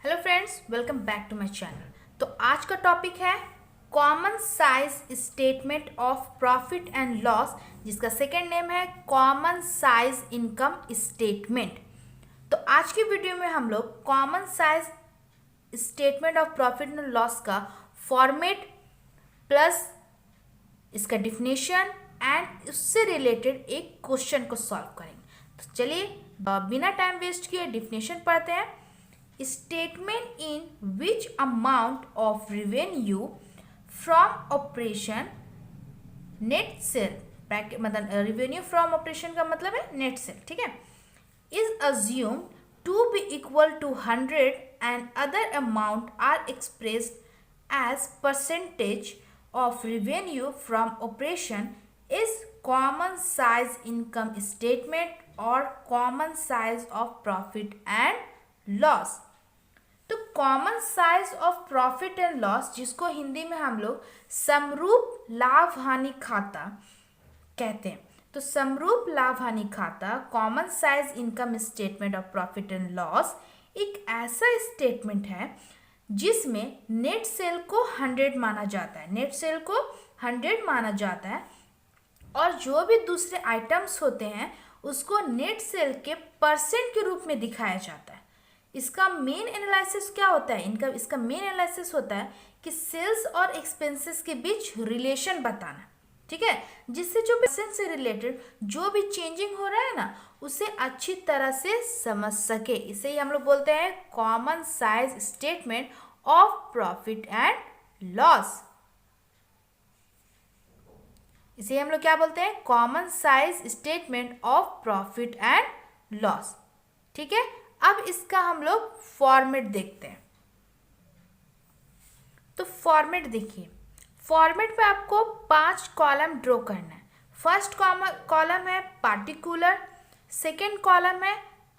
Hello friends, welcome back to my channel. तो आज का टॉपिक है common size statement of profit and loss, जिसका सेकेंड नेम है कॉमन साइज इनकम स्टेटमेंट। तो आज की वीडियो में हम लोग common size statement of profit and loss का फॉर्मेट प्लस इसका डिफिनेशन एंड उससे रिलेटेड एक क्वेश्चन को सॉल्व करेंगे। तो चलिए बिना टाइम वेस्ट किए डिफिनेशन पढ़ते हैं। Statement in which amount of revenue from operation net sale, मतलब revenue from operation का मतलब है net sale, ठीक है, is assumed to be equal to 100 and other amount are expressed as percentage of revenue from operation is common size income statement or common size of profit and loss. तो common size of profit and loss, जिसको हिंदी में हम लोग समरूप लाभ हानि खाता कहते हैं। तो समरूप लाभ हानि खाता common size income statement of profit and loss एक ऐसा स्टेटमेंट है जिसमें नेट सेल को 100 माना जाता है। नेट सेल को 100 माना जाता है और जो भी दूसरे आइटम्स होते हैं उसको नेट सेल के परसेंट के रूप में दिखाया जाता है। इसका मेन एनालिसिस क्या होता है? इसका मेन एनालिसिस होता है कि सेल्स और एक्सपेंसेस के बीच रिलेशन बताना, ठीक है, जिससे जो परसेंट से रिलेटेड जो भी चेंजिंग हो रहा है ना उसे अच्छी तरह से समझ सके। इसे ही हम लोग बोलते हैं common size statement of profit and loss. इसे हम लोग क्या बोलते हैं? Common size statement of profit and loss, ठीक है। अब इसका हम लोग फॉर्मेट देखते हैं। तो फॉर्मेट देखिए, फॉर्मेट में आपको 5 कॉलम ड्रॉ करना है। फर्स्ट कॉलम है पार्टिकुलर, सेकेंड कॉलम है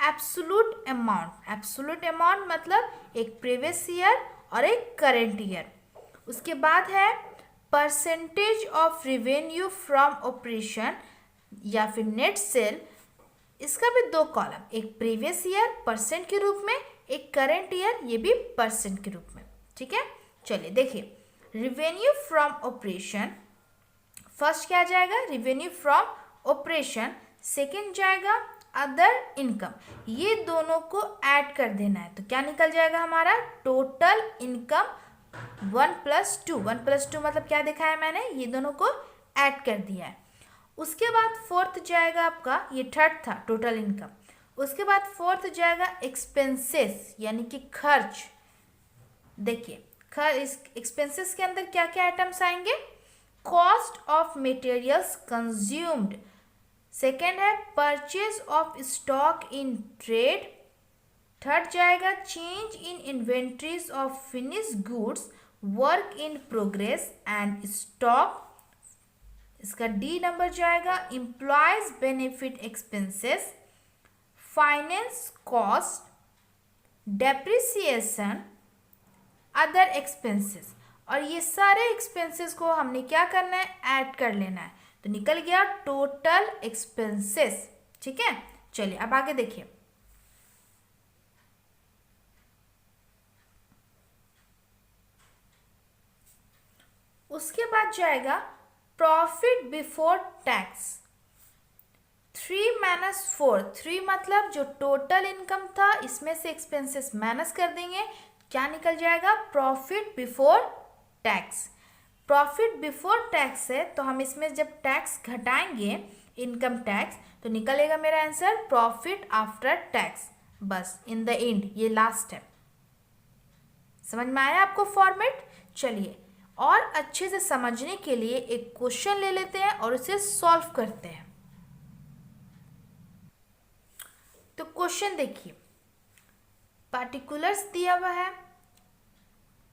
एब्सोल्यूट अमाउंट। एब्सोल्यूट अमाउंट मतलब एक प्रीवियस ईयर और एक करेंट ईयर। उसके बाद है percentage of revenue from operation या फिर नेट सेल। इसका भी 2 कॉलम, एक प्रीवियस ईयर परसेंट के रूप में, एक करेंट ईयर ये भी परसेंट के रूप में, ठीक है। चलिए देखिए, रेवेन्यू फ्रॉम ऑपरेशन फर्स्ट क्या जाएगा? Revenue from operation. सेकंड जाएगा अदर इनकम। ये दोनों को ऐड कर देना है तो क्या निकल जाएगा हमारा? Total income 1 + 2। 1 + 2 मतलब क्या दिखाया मैंने? ये दोनों को ऐड कर दिया है। उसके बाद फोर्थ जाएगा आपका, ये थर्ड था टोटल इनकम। उसके बाद फोर्थ जाएगा एक्सपेंसेस यानी कि खर्च। देखिए इस एक्सपेंसेस के अंदर क्या क्या आइटम्स आएंगे? Cost of materials consumed. Second है purchase of stock in trade. Third जाएगा change in inventories of finish goods, work in progress and stock. इसका डी नंबर जाएगा employees benefit expenses, finance cost, depreciation, other expenses. और ये सारे expenses को हमने क्या करना है? ऐड कर लेना है। तो निकल गया टोटल एक्सपेंसेस, ठीक है। चलिए अब आगे देखिए, उसके बाद जाएगा प्रॉफिट बिफोर टैक्स। 3 - 4। 3 मतलब जो टोटल इनकम था इसमें से एक्सपेंसेस माइनस कर देंगे, क्या निकल जाएगा? Profit before tax. Profit before tax है तो हम इसमें जब टैक्स घटाएंगे इनकम टैक्स तो निकलेगा मेरा आंसर प्रॉफिट आफ्टर टैक्स। बस इन द एंड ये लास्ट है। समझ में आया आपको फॉर्मेट? चलिए और अच्छे से समझने के लिए एक क्वेश्चन ले लेते हैं और उसे सॉल्व करते हैं। तो क्वेश्चन देखिए, पार्टिकुलर्स दिया हुआ है,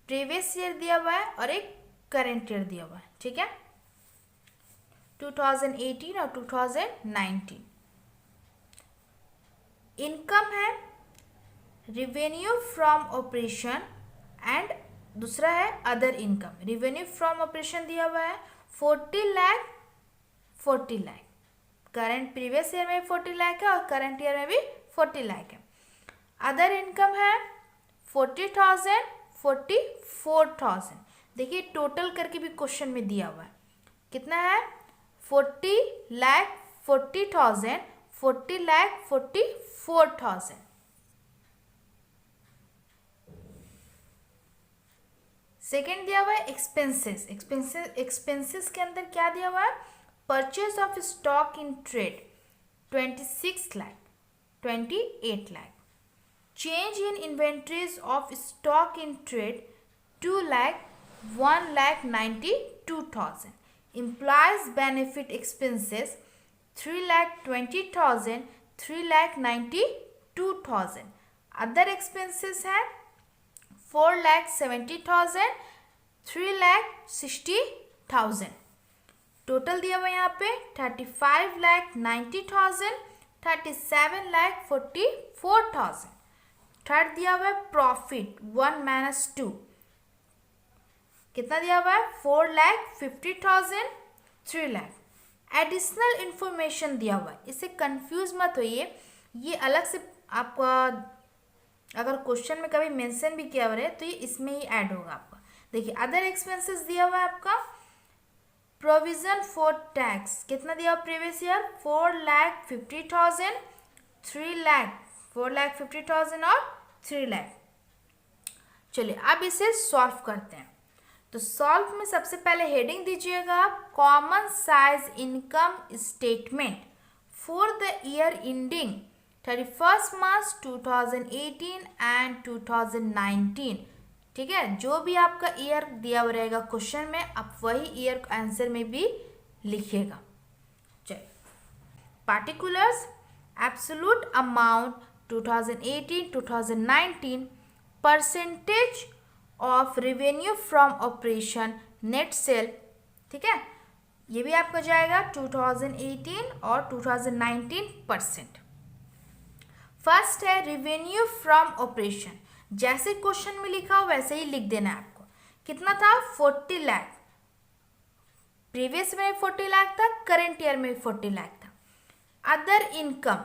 प्रीवियस ईयर दिया हुआ है और एक करेंट ईयर दिया हुआ है, ठीक है, 2018 और 2019। इनकम है रेवेन्यू फ्रॉम ऑपरेशन एंड दूसरा है other income. Revenue from operation दिया हुआ है 40 lakh, 40 lakh. Current previous year में 40 लाख है और करंट ईयर में भी 40 लाख है। अदर इनकम है 40,000, 44,000। देखिए टोटल करके भी क्वेश्चन में दिया हुआ है, कितना है 40,40,000, 40,44,000। सेकेंड दिया हुआ है एक्सपेंसेस। एक्सपेंसेस के अंदर क्या दिया हुआ है, purchase of stock in trade 26 lakh, 28 lakh. Change in inventories of stock in trade 2 lakh, 1,92,000। Employees benefit expenses 3,20,000, 3,92,000। Other expenses है 4,70,000, 3,60,000। टोटल दिया हुआ यहाँ पे 35,90,000, 37,44,000। थर्ड दिया हुआ है प्रॉफिट 1 - 2, कितना दिया हुआ है 4,50,000, 3 लाख। एडिशनल इंफॉर्मेशन दिया हुआ है, इससे कंफ्यूज मत होइए, ये अलग से आपका अगर क्वेश्चन में कभी मेंशन भी किया हुआ है तो ये इसमें ही ऐड होगा आपका। देखिए अदर एक्सपेंसेस दिया हुआ है आपका, प्रोविजन फॉर टैक्स कितना दिया हुआ प्रीवियस ईयर 4,50,000, 3 लाख, 4,50,000 और 3 लाख। चलिए अब इसे सॉल्व करते हैं। तो सॉल्व में सबसे पहले हेडिंग दीजिएगा common size income statement for the year ending 31 March 2018 and 2019। ठीक है, जो भी आपका ईयर दिया हुआ रहेगा क्वेश्चन में, आप वही ईयर आंसर में भी लिखिएगा। चलिए particulars, absolute amount 2018-2019, percentage of revenue from operation, net cell. ठीक है, ये भी आपका जाएगा 2018 और 2019%। फर्स्ट है रेवेन्यू फ्रॉम ऑपरेशन, जैसे क्वेश्चन में लिखा हो वैसे ही लिख देना है आपको। कितना था 40 लाख, प्रीवियस में 40 लाख था, करंट ईयर में 40 लाख था। Other income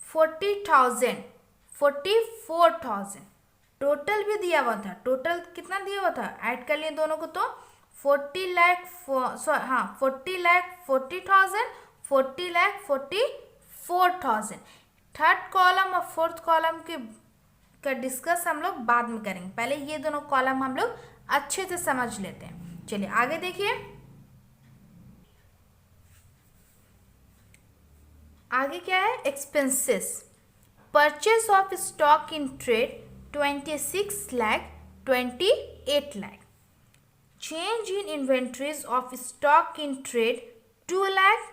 40,000, 44,000। टोटल भी दिया हुआ था, टोटल कितना दिया हुआ था, ऐड कर लिए दोनों को तो 40 लाख 40,40,000, 40,44,000। थर्ड कॉलम और फोर्थ कॉलम का डिस्कस हम लोग बाद में करेंगे, पहले ये दोनों कॉलम हम लोग अच्छे से समझ लेते हैं। चलिए आगे देखिए, आगे क्या है expenses. Purchase of stock in trade 26 lakh, 28 lakh. Change in inventories of stock in trade 2 lakh,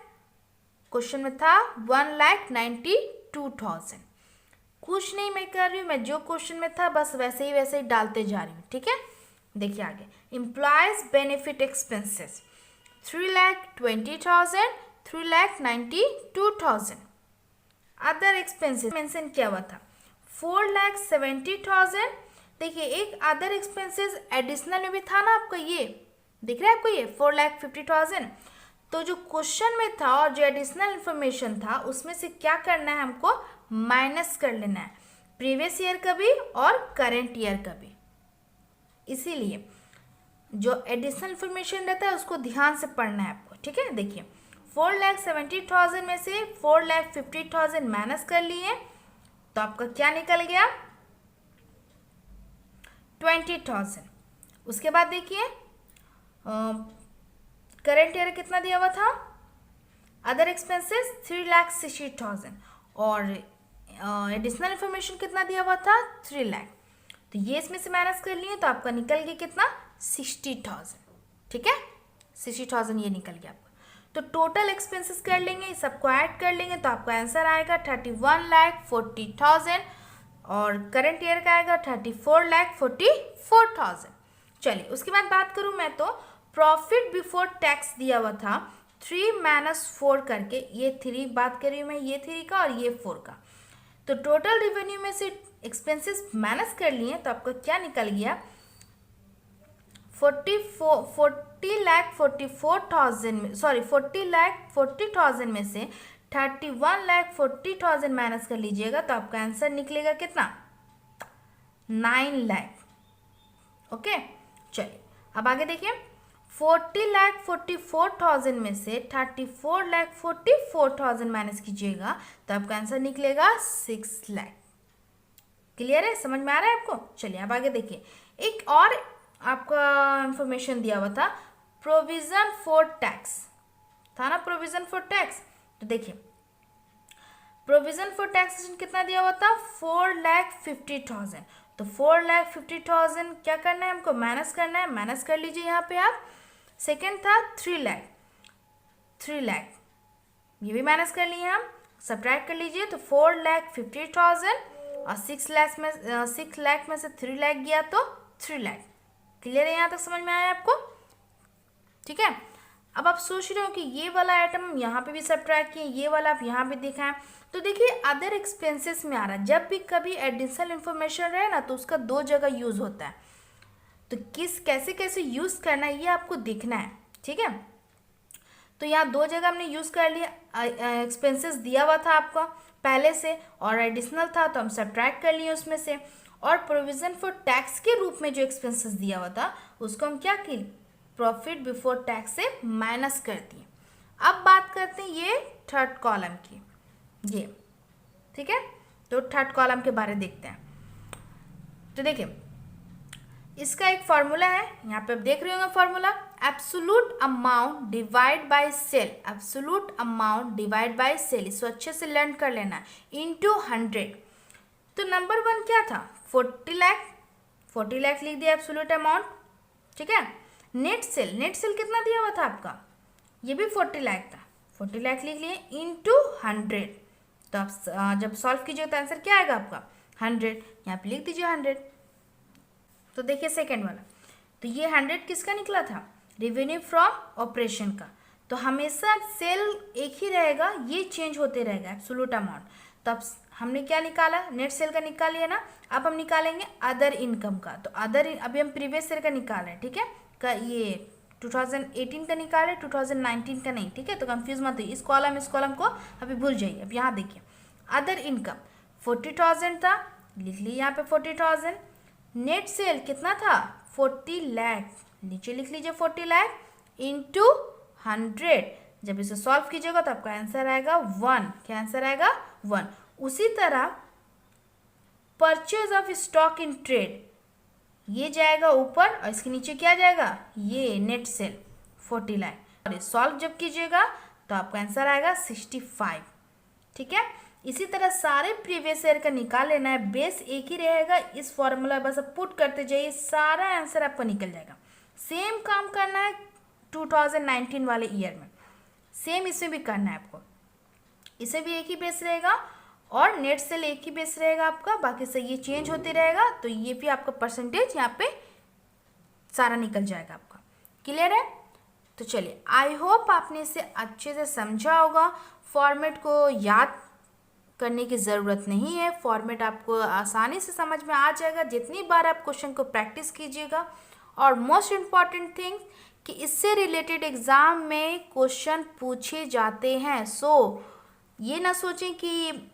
question में था 1,92,000। कुछ नहीं मैं कर रही हूँ, मैं जो क्वेश्चन में था बस वैसे ही डालते जा रही हूँ। ठीक है, देखिए आगे employees benefit expenses 3,20,000, 3,92,000। Other expenses mention किया हुआ था 4,70,000। देखिए एक अदर एक्सपेंसेस एडिशनल में भी था ना आपका, ये दिख रहा है आपको ये 4,50,000। तो जो क्वेश्चन में था और जो एडिशनल इंफॉर्मेशन था उसमें से क्या करना है, हमको माइनस कर लेना है, प्रीवियस ईयर का भी और करंट ईयर का भी। इसीलिए जो एडिशनल इंफॉर्मेशन रहता है उसको ध्यान से पढ़ना है आपको। ठीक है, देखिए 4,70,000 में से 4,50,000 माइनस कर लिए तो आपका क्या निकल गया 20,000। उसके बाद देखिए करंट ईयर कितना दिया हुआ था, अदर एक्सपेंसेस 3,60,000 और एडिशनल इंफॉर्मेशन कितना दिया हुआ था 3 लाख। तो ये इसमें से माइनस कर लिए तो आपका निकल गया कितना 60,000। ठीक है, 60,000 ये निकल गया आपका। तो टोटल एक्सपेंसेस कर लेंगे, सबको ऐड कर लेंगे तो आपका आंसर आएगा 31,40,000 और करंट ईयर का आएगा 34,44,000। चलिए उसके बाद बात करूँ मैं तो प्रॉफिट बिफोर टैक्स दिया हुआ था 3 - 4 करके, ये 3 बात कर रही हूँ मैं, ये 3 का और ये 4 का। तो टोटल रेवेन्यू में से एक्सपेंसेस माइनस कर लिए तो आपका क्या निकल गया 40,40,000 में से 31,40,000 माइनस कर लीजिएगा तो आपका आंसर निकलेगा कितना 9 लाख। ओके, चलिए अब आगे देखिए, 40,44,000 में से 34,44,000 माइनस कीजिएगा तो आपका आंसर निकलेगा 6 लाख। क्लियर है, समझ में आ रहा है आपको? चलिए अब आगे देखिए, एक और आपका इंफॉर्मेशन दिया हुआ था, प्रोविजन फॉर टैक्स था ना, प्रोविजन फॉर टैक्स। तो देखिए प्रोविजन फॉर टैक्सेशन कितना दिया हुआ था, 4,50,000। तो 4,50,000 क्या करना है हमको, माइनस करना है, माइनस कर लीजिए यहाँ पे आप। सेकेंड था 3 लाख, 3 लाख ये भी माइनस कर लिए हम, सब्ट्रैक्ट कर लीजिए। तो 4,50,000 और 6 लाख में से 3 लाख गया तो 3 लाख। क्लियर है, यहाँ तक समझ में आया आपको? ठीक है, अब आप सोच रहे हो कि ये वाला आइटम यहाँ पे भी सब्ट्रैक्ट किए, ये वाला आप यहाँ पे दिखाएं। तो देखिए अदर एक्सपेंसेस में आ रहा है, जब भी कभी एडिशनल इन्फॉर्मेशन रहे ना तो उसका 2 जगह यूज़ होता है। तो कैसे कैसे यूज़ करना है ये आपको देखना है। ठीक है, तो यहाँ 2 जगह हमने यूज़ कर लिया, एक्सपेंसेस दिया हुआ था आपका पहले से और एडिशनल था तो हम सब्ट्रैक्ट कर लिए उसमें से, और प्रोविज़न फॉर टैक्स के रूप में जो एक्सपेंसेस दिया हुआ था उसको हम क्या किए, प्रॉफिट बिफोर टैक्स से माइनस कर दिए। अब बात करते हैं ये थर्ड कॉलम की, ये ठीक है, तो थर्ड कॉलम के बारे में देखते हैं। तो देखिए इसका एक फार्मूला है, यहाँ पे आप देख रहे होंगे formula, absolute amount divide by sale, absolute amount divide by sale, इसको अच्छे से लर्न कर लेना, इनटू 100। तो नंबर 1 क्या था, 40 लाख, 40 लाख लिख दिया एब्सोल्यूट अमाउंट। ठीक है, नेट सेल, नेट सेल कितना दिया हुआ था आपका, ये भी 40 लाख था, 40 लाख लिख लिए इनटू 100। तो आप जब सॉल्व कीजिएगा तो आंसर क्या आएगा आपका, 100, यहाँ पे लिख दीजिए 100। तो देखिए सेकेंड वाला, तो ये 100 किसका निकला था, रेवेन्यू फ्रॉम ऑपरेशन का। तो हमेशा सेल एक ही रहेगा, ये चेंज होते रहेगा एब्सोल्यूट अमाउंट। तो अब हमने क्या निकाला, नेट सेल का निकाल लिया ना, अब हम निकालेंगे अदर इनकम का। तो अदर अभी हम प्रीवियस ईयर का निकाल रहे हैं, ठीक है, का ये 2018 का निकाल रहे, 2019 का नहीं। ठीक है, तो कंफ्यूज मत होइए, इस कॉलम को अभी भूल जाइए। अब यहाँ देखिए अदर इनकम 40,000 था, लिख लीजिए यहाँ पे 40,000। नेट सेल कितना था, 40 लाख, नीचे लिख लीजिए 40 लाख इंटू 100। जब इसे सॉल्व कीजिएगा तो आपका आंसर आएगा 1। क्या आंसर आएगा, 1। उसी तरह purchase of stock in trade, ये जाएगा ऊपर और इसके नीचे क्या जाएगा, ये नेट सेल 40 लाख, और सॉल्व जब कीजिएगा तो आपका आंसर आएगा 65। ठीक है, इसी तरह सारे प्रीवियस ईयर का निकाल लेना है, बेस एक ही रहेगा, इस फॉर्मूला बस आप पुट करते जाइए, सारा आंसर आपका निकल जाएगा। सेम काम करना है 2019 वाले ईयर में, सेम इसमें भी करना है आपको, इसे भी एक ही बेस रहेगा और नेट सेल एक ही बेस रहेगा आपका, बाकी से ये चेंज होते रहेगा। तो ये भी आपका परसेंटेज यहाँ पे सारा निकल जाएगा आपका। क्लियर है? तो चलिए, आई होप आपने इसे अच्छे से समझा होगा। फॉर्मेट को याद करने की ज़रूरत नहीं है, फॉर्मेट आपको आसानी से समझ में आ जाएगा जितनी बार आप क्वेश्चन को प्रैक्टिस कीजिएगा। और मोस्ट इम्पॉर्टेंट थिंग कि इससे रिलेटेड एग्ज़ाम में क्वेश्चन पूछे जाते हैं। सो ये ना सोचें कि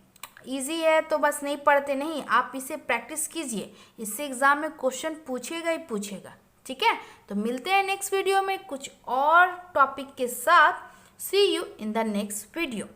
इजी है तो बस नहीं पढ़ते, नहीं, आप इसे प्रैक्टिस कीजिए, इससे एग्ज़ाम में क्वेश्चन पूछेगा ही पूछेगा। ठीक है, तो मिलते हैं नेक्स्ट वीडियो में कुछ और टॉपिक के साथ। See you in the next video.